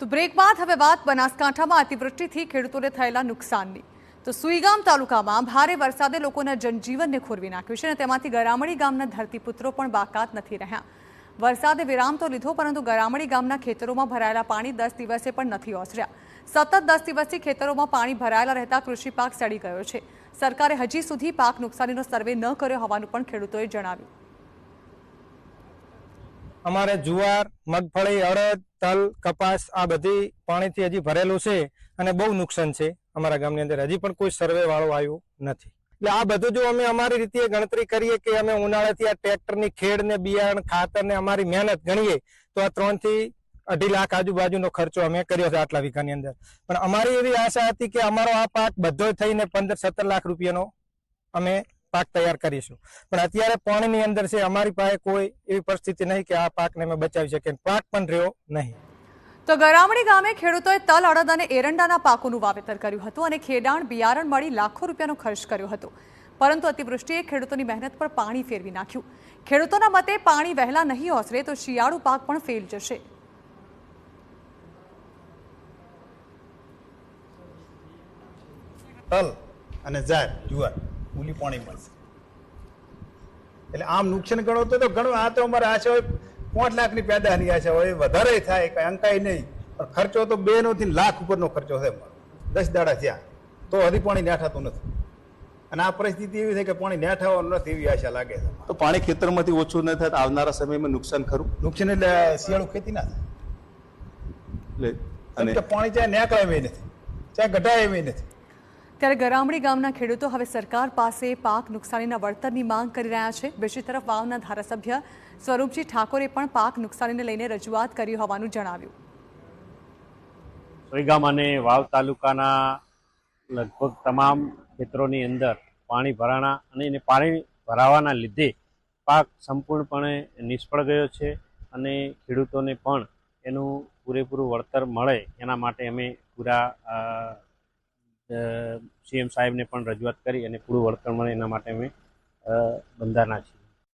તો બ્રેક બાદ હવે વાત બનાસકાંઠામાં અતિવૃષ્ટિથી ખેડૂતોને થયેલા નુકસાનની। તો સુઈગામ તાલુકામાં ભારે વરસાદે લોકોના જનજીવનને ખોરવી નાખ્યું છે અને તેમાંથી ગરામડી ગામના ધરતીપુત્રો પણ બાકાત નથી રહ્યા। વરસાદે વિરામ તો લીધો, પરંતુ ગરામડી ગામના ખેતરોમાં ભરાયેલા પાણી 10 દિવસે પણ નથી ઓસર્યા। સતત 10 દિવસથી ખેતરોમાં પાણી ભરાયેલા રહેતા કૃષિ પાક સડી ગયો છે। સરકારે હજી સુધી પાક નુકસાનીનો સર્વે ન કર્યો હોવાનું પણ ખેડૂતોએ જણાવ્યું। અમારે જુવાર, મગફળી, અડદ, તલ, કપાસ આ બધી પાણીથી હજી ભરેલું છે અને બહુ નુકસાન છે અમારા ગામની અંદર। હજી પણ કોઈ સર્વે વાળો આવ્યો નથી। એટલે આ બધું જો અમે અમારી રીતે ગણતરી કરીએ કે અમે ઉનાળાથી આ ટ્રેક્ટરની ખેડ ને બિયારણ ખાતર ને અમારી મહેનત ગણીએ તો આ 3 થી 2.5 લાખ આજુબાજુનો ખર્ચો અમે કર્યો છે આટલા વીઘાની અંદર। પણ અમારી એવી આશા હતી કે અમારો આ પાક બધો થઈને 15-17 લાખ રૂપિયાનો અમે પાક તૈયાર કરીશું, પણ અત્યારે પાણીની અંદર છે। અમારી પાસે કોઈ એવી પરિસ્થિતિ નહીં કે આ પાકને અમે બચાવી શકીએ। પાક પણ રહ્યો નહીં। તો ગરામડી ગામે ખેડૂતોએ તલ, અડદ અને એરંડાના પાકોનું વાવેતર કર્યું હતું અને ખેડાણ બિયારણ મળી લાખો રૂપિયાનો ખર્ચ કર્યો હતો, પરંતુ અતિવૃષ્ટિએ ખેડૂતોની મહેનત પર પાણી ફેરવી નાખ્યું। ખેડૂતોના મતે પાણી વહેલા નહીં ઓસરે તો શિયાળુ પાક પણ ફેલ જશે। તલ અને જાર જુવાર મૂલી પાણી મળશે એટલે આમ નુકસાન ગણો તો ઘણું। આ તો અમારે આશા હોય 5 લાખની પેદાની આશા હોય, વધારે થાય કઈ અંકાય નહીં, પણ ખર્ચો તો 2 થી લાખ ઉપરનો ખર્ચો છે। 10 દાડા થયા તો હજી પાણી નેઠાતું નથી અને આ પરિસ્થિતિ એવી છે કે પાણી નેઠાવાનું નથી એવી આશા લાગે છે। તો પાણી ખેતરમાંથી ઓછું ન થાય આવનારા સમયમાં નુકસાન ખરું? નુકસાન એટલે શિયાળુ ખેતી ના થાય એટલે પાણી ચાહે નેકળે એવી નથી, ચાહે ઘટાય એવી નથી। ત્યારે ગરામડી ગામના ખેડૂતો હવે સરકાર પાસે પાક નુકસાનીના વળતરની માંગ કરી રહ્યા છે। બીજી તરફ વાવના ધારાસભ્ય સ્વરૂપજી ઠાકોરે પણ પાક નુકસાનીને લઈને રજૂઆત કરી હોવાનું જણાવ્યું। સુઈગામ અને વાવ તાલુકાના લગભગ તમામ ખેતરોની અંદર પાણી ભરાણા અને એને પાણી ભરાવાના લીધે પાક સંપૂર્ણપણે નિષ્ફળ ગયો છે અને ખેડૂતોને પણ એનું પૂરેપૂરું વળતર મળે એના માટે અમે પૂરા સીએમ સાહેબને પણ રજૂઆત કરી અને પૂરું વળતર મળે એના માટે અમે બંધાના છીએ।